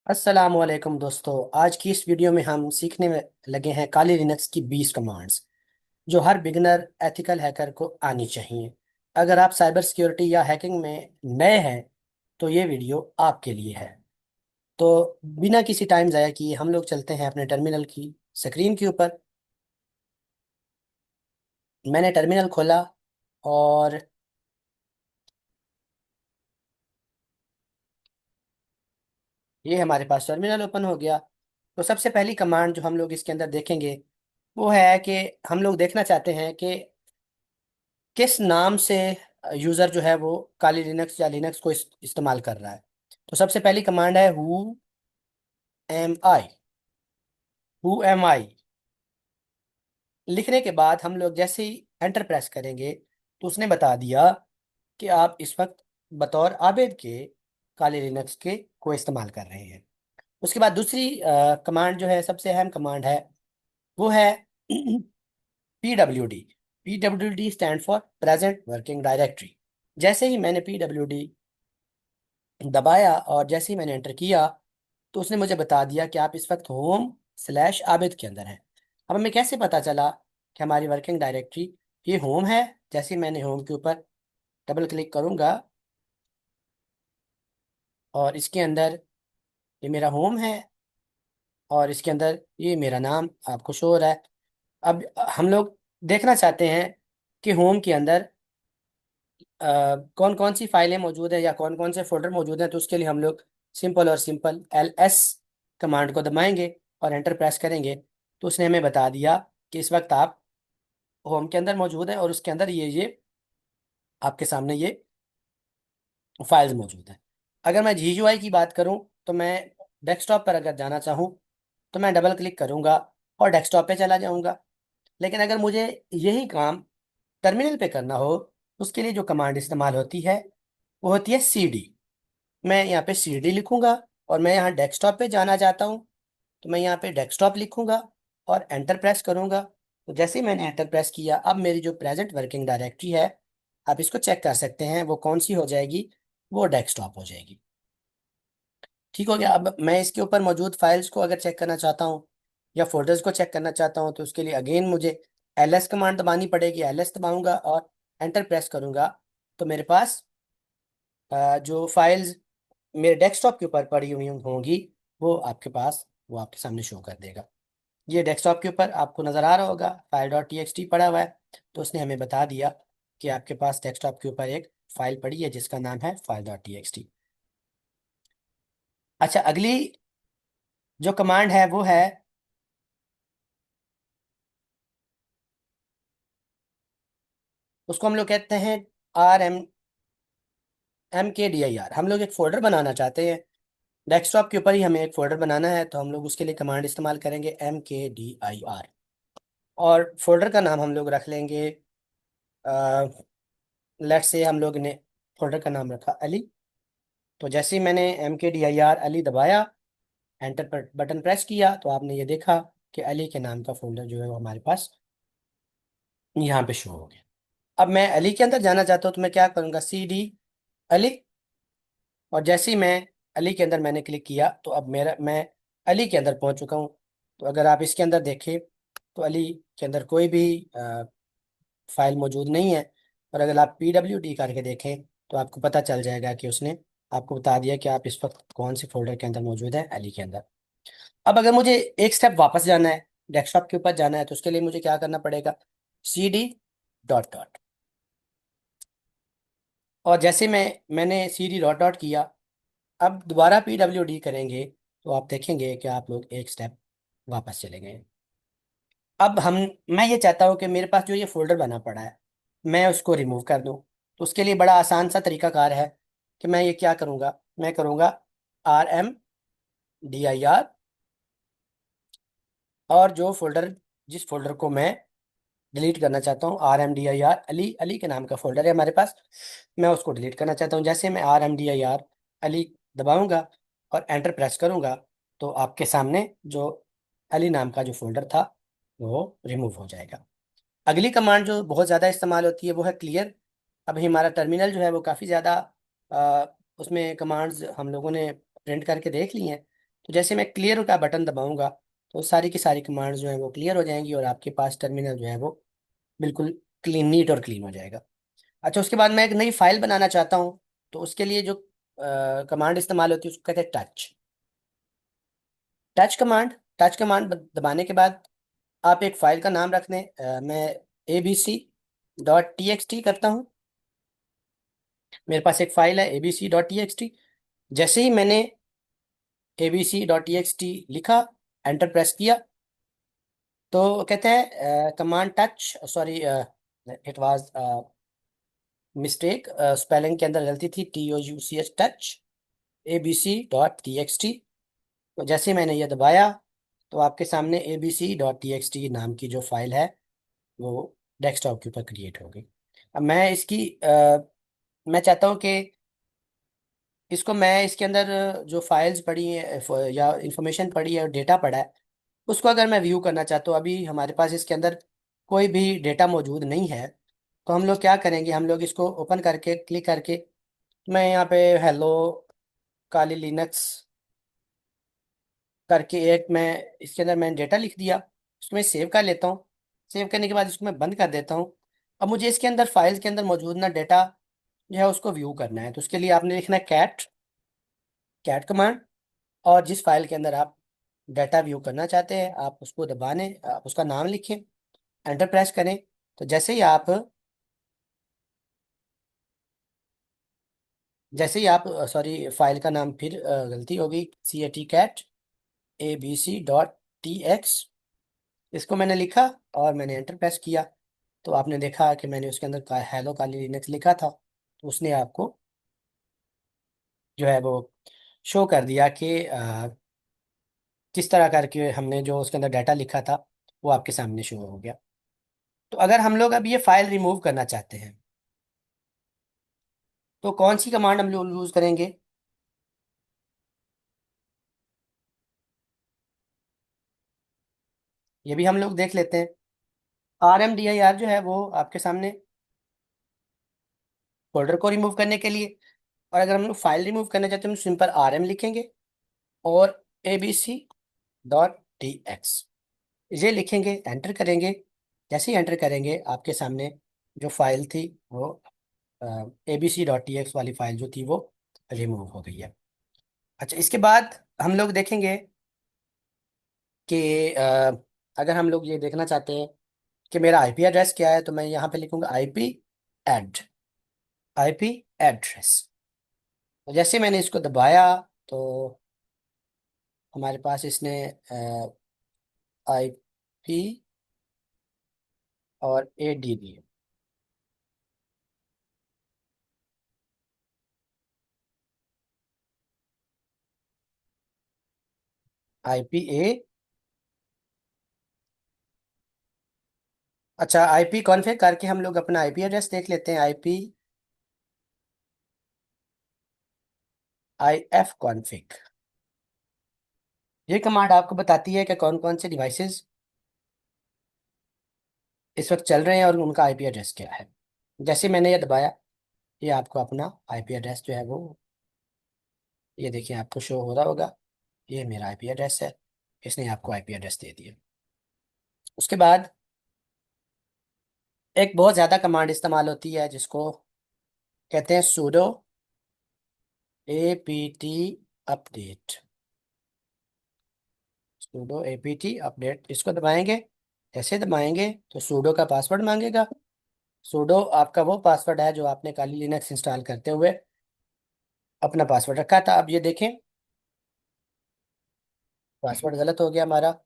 अस्सलाम वालेकुम दोस्तों। आज की इस वीडियो में हम सीखने में लगे हैं काली लिनक्स की 20 कमांड्स जो हर बिगिनर एथिकल हैकर को आनी चाहिए। अगर आप साइबर सिक्योरिटी या हैकिंग में नए हैं तो ये वीडियो आपके लिए है। तो बिना किसी टाइम ज़ाया किए हम लोग चलते हैं अपने टर्मिनल की स्क्रीन के ऊपर। मैंने टर्मिनल खोला और ये हमारे पास टर्मिनल ओपन हो गया। तो सबसे पहली कमांड जो हम लोग इसके अंदर देखेंगे वो है कि हम लोग देखना चाहते हैं कि किस नाम से यूज़र जो है वो काली लिनक्स या लिनक्स को इस्तेमाल कर रहा है। तो सबसे पहली कमांड है एम आई हु एम आई। लिखने के बाद हम लोग जैसे ही एंटर प्रेस करेंगे तो उसने बता दिया कि आप इस वक्त बतौर आबिद के काली लिनक्स के को इस्तेमाल कर रहे हैं। उसके बाद दूसरी कमांड जो है सबसे अहम कमांड है वो है PWD। PWD stand for present working directory. जैसे ही मैंने PWD दबाया और जैसे ही मैंने एंटर किया तो उसने मुझे बता दिया कि आप इस वक्त होम/आबिद के अंदर हैं। अब हमें कैसे पता चला कि हमारी वर्किंग डायरेक्टरी ये होम है? जैसे ही मैंने होम के ऊपर डबल क्लिक करूंगा और इसके अंदर ये मेरा होम है और इसके अंदर ये मेरा नाम आपको शो हो रहा है। अब हम लोग देखना चाहते हैं कि होम के अंदर कौन कौन सी फाइलें मौजूद हैं या कौन कौन से फोल्डर मौजूद हैं। तो उसके लिए हम लोग सिंपल LS कमांड को दबाएंगे और एंटर प्रेस करेंगे तो उसने हमें बता दिया कि इस वक्त आप होम के अंदर मौजूद हैं और उसके अंदर ये आपके सामने ये फाइल्स मौजूद हैं। अगर मैं GUI की बात करूं तो मैं डेस्कटॉप पर अगर जाना चाहूं तो मैं डबल क्लिक करूंगा और डेस्कटॉप पे चला जाऊंगा। लेकिन अगर मुझे यही काम टर्मिनल पे करना हो उसके लिए जो कमांड इस्तेमाल होती है वो होती है CD। मैं यहाँ पे CD लिखूंगा और मैं यहाँ डेस्कटॉप पे जाना चाहता हूँ तो मैं यहाँ पे डेस्कटॉप लिखूंगा और एंटर प्रेस करूंगा। तो जैसे ही मैंने एंटर प्रेस किया अब मेरी जो प्रेजेंट वर्किंग डायरेक्टरी है आप इसको चेक कर सकते हैं वो कौन सी हो जाएगी, वो डेस्कटॉप हो जाएगी। ठीक हो गया। अब मैं इसके ऊपर मौजूद फाइल्स को अगर चेक करना चाहता हूँ या फोल्डर्स को चेक करना चाहता हूँ तो उसके लिए अगेन मुझे LS कमांड दबानी पड़ेगी। LS दबाऊंगा और एंटर प्रेस करूंगा तो मेरे पास जो फाइल्स मेरे डेस्कटॉप के ऊपर पड़ी हुई होंगी वो आपके सामने शो कर देगा। ये डेस्कटॉप के ऊपर आपको नज़र आ रहा होगा file.txt पड़ा हुआ है। तो उसने हमें बता दिया कि आपके पास डेस्कटॉप के ऊपर एक फाइल पड़ी है जिसका नाम है file.txt। अच्छा, अगली जो कमांड है वो है उसको हम लोग कहते हैं RMKDIR। हम लोग एक फोल्डर बनाना चाहते हैं डेस्कटॉप के ऊपर ही हमें एक फोल्डर बनाना है तो हम लोग उसके लिए कमांड इस्तेमाल करेंगे MKDIR। और फोल्डर का नाम हम लोग रख लेंगे, लेट्स से हम लोग ने फोल्डर का नाम रखा अली। तो जैसे ही मैंने MKDIR अली दबाया एंटर पर बटन प्रेस किया तो आपने ये देखा कि अली के नाम का फोल्डर जो है वो हमारे पास यहाँ पे शो हो गया। अब मैं अली के अंदर जाना चाहता हूँ तो मैं क्या करूँगा, CD अली। और जैसे ही मैं अली के अंदर मैंने क्लिक किया तो अब मैं अली के अंदर पहुंच चुका हूँ। तो अगर आप इसके अंदर देखें तो अली के अंदर कोई भी फाइल मौजूद नहीं है। और अगर आप PWD करके देखें तो आपको पता चल जाएगा कि उसने आपको बता दिया कि आप इस वक्त कौन से फोल्डर के अंदर मौजूद है, अली के अंदर। अब अगर मुझे एक स्टेप वापस जाना है, डेस्कटॉप के ऊपर जाना है तो उसके लिए मुझे क्या करना पड़ेगा, CD डॉट डॉट। और जैसे मैंने CD डॉट डॉट किया अब दोबारा PWD करेंगे तो आप देखेंगे कि आप लोग एक स्टेप वापस चले गए। अब हम मैं ये चाहता हूँ कि मेरे पास जो ये फोल्डर बना पड़ा है मैं उसको रिमूव कर दूँ। तो उसके लिए बड़ा आसान सा तरीकाकार है कि मैं ये क्या करूँगा, मैं करूँगा RMDIR और जो फोल्डर जिस फोल्डर को मैं डिलीट करना चाहता हूँ, RMDIR अली, अली के नाम का फोल्डर है हमारे पास, मैं उसको डिलीट करना चाहता हूँ। जैसे मैं RMDIR अली दबाऊंगा और एंटर प्रेस करूंगा तो आपके सामने जो अली नाम का जो फोल्डर था वो रिमूव हो जाएगा। अगली कमांड जो बहुत ज़्यादा इस्तेमाल होती है वो है क्लियर। अभी हमारा टर्मिनल जो है वो काफ़ी ज़्यादा उसमें कमांड्स हम लोगों ने प्रिंट करके देख ली हैं। तो जैसे मैं क्लियर का बटन दबाऊंगा तो सारी की सारी कमांड्स जो है वो क्लियर हो जाएंगी और आपके पास टर्मिनल जो है वो बिल्कुल क्लीन, नीट और क्लीन हो जाएगा। अच्छा, उसके बाद मैं एक नई फाइल बनाना चाहता हूँ। तो उसके लिए जो कमांड इस्तेमाल होती है उसको कहते हैं टच। टच कमांड दबाने के बाद आप एक फाइल का नाम रख दें। मैं abc.txt करता हूँ। मेरे पास एक फाइल है abc.txt। जैसे ही मैंने abc.txt लिखा, एंटर प्रेस किया, तो कहते हैं command touch, sorry it was mistake, spelling के अंदर गलती थी, TOUCH, टच abc.txt। तो जैसे ही मैंने ये दबाया तो आपके सामने abc.txt नाम की जो फाइल है वो डेस्कटॉप के ऊपर क्रिएट हो गई। अब मैं इसकी मैं चाहता हूँ कि इसको मैं इसके अंदर जो फाइल्स पड़ी है या इंफॉर्मेशन पड़ी है और डेटा पड़ा है उसको अगर मैं व्यू करना चाहता हूँ, अभी हमारे पास इसके अंदर कोई भी डेटा मौजूद नहीं है, तो हम लोग क्या करेंगे, हम लोग इसको ओपन करके क्लिक करके मैं यहाँ पे हेलो काली लिनक्स करके एक मैं इसके अंदर मैंने डेटा लिख दिया, उसको मैं सेव कर लेता हूँ। सेव करने के बाद इसको मैं बंद कर देता हूँ। अब मुझे इसके अंदर फाइल्स के अंदर मौजूद ना डेटा जो है उसको व्यू करना है, तो उसके लिए आपने लिखना है कैट, कैट कमांड। और जिस फाइल के अंदर आप डाटा व्यू करना चाहते हैं आप उसको दबाने, आप उसका नाम लिखें, एंटर प्रेस करें। तो जैसे ही आप सॉरी फाइल का नाम फिर गलती हो गई, CAT abc.tx, इसको मैंने लिखा और मैंने एंटर प्रेस किया। तो आपने देखा कि मैंने उसके अंदर हेलो काली लिनक्स लिखा था, तो उसने आपको जो है वो शो कर दिया कि किस तरह करके हमने जो उसके अंदर डाटा लिखा था वो आपके सामने शो हो गया। तो अगर हम लोग अब ये फाइल रिमूव करना चाहते हैं तो कौन सी कमांड हम लोग यूज करेंगे? ये भी हम लोग देख लेते हैं। RMDIR जो है वो आपके सामने फोल्डर को रिमूव करने के लिए, और अगर हम लोग फाइल रिमूव करना चाहते हैं तो सिंपल RM लिखेंगे और abc.tx ये लिखेंगे, एंटर करेंगे। जैसे ही एंटर करेंगे आपके सामने जो फाइल थी वो abc.tx वाली फाइल जो थी वो रिमूव हो गई है। अच्छा, इसके बाद हम लोग देखेंगे कि अगर हम लोग ये देखना चाहते हैं कि मेरा IP एड्रेस क्या है, तो मैं यहाँ पे लिखूंगा एड IP एड्रेस। जैसे मैंने इसको दबाया तो हमारे पास इसने IP और ADD, IPA। अच्छा, IP कॉन्फ़िग करके हम लोग अपना IP एड्रेस देख लेते हैं। IF कॉन्फ़िग, ये कमांड आपको बताती है कि कौन कौन से डिवाइसेस इस वक्त चल रहे हैं और उनका IP एड्रेस क्या है। जैसे मैंने ये दबाया, ये आपको अपना IP एड्रेस जो है वो, ये देखिए आपको शो हो रहा होगा, ये मेरा IP एड्रेस है, इसने आपको IP एड्रेस दे दिया। उसके बाद एक बहुत ज़्यादा कमांड इस्तेमाल होती है जिसको कहते हैं sudo apt update. sudo apt update, इसको दबाएंगे। जैसे दबाएंगे तो sudo का पासवर्ड मांगेगा। sudo आपका वो पासवर्ड है जो आपने काली लिनक्स इंस्टॉल करते हुए अपना पासवर्ड रखा था। अब ये देखें, पासवर्ड गलत हो गया हमारा।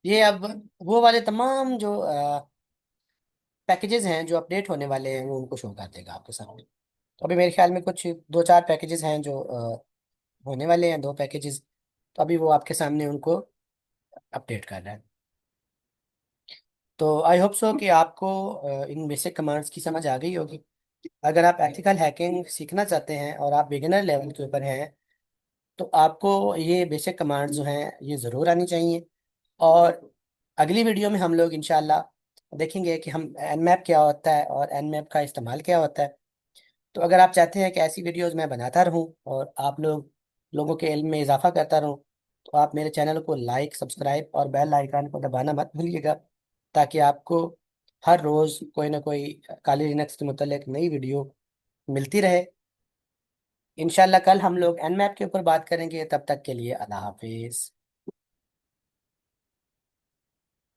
ये अब वो वाले तमाम जो पैकेजेस हैं जो अपडेट होने वाले हैं वो उनको शो कर देगा आपके सामने। तो अभी मेरे ख्याल में कुछ दो चार पैकेजेस हैं जो होने वाले हैं, दो पैकेजेस। तो अभी वो आपके सामने उनको अपडेट कर रहा है। तो आई होप सो कि आपको इन बेसिक कमांड्स की समझ आ गई होगी। अगर आप एथिकल हैकिंग सीखना चाहते हैं और आप बिगिनर लेवल के ऊपर हैं तो आपको ये बेसिक कमांड्स जो हैं ये ज़रूर आनी चाहिए। और अगली वीडियो में हम लोग इंशाल्लाह देखेंगे कि हम एनमैप क्या होता है और एनमैप का इस्तेमाल क्या होता है। तो अगर आप चाहते हैं कि ऐसी वीडियोस मैं बनाता रहूं और आप लोगों के इल्म में इजाफा करता रहूं, तो आप मेरे चैनल को लाइक, सब्सक्राइब और बेल आइकन को दबाना मत भूलिएगा, ताकि आपको हर रोज़ कोई ना कोई काली लिनक्स के मुतल्लिक नई वीडियो मिलती रहे। इंशाल्लाह कल हम लोग एनमैप के ऊपर बात करेंगे। तब तक के लिए अल्लाह हाफिज़।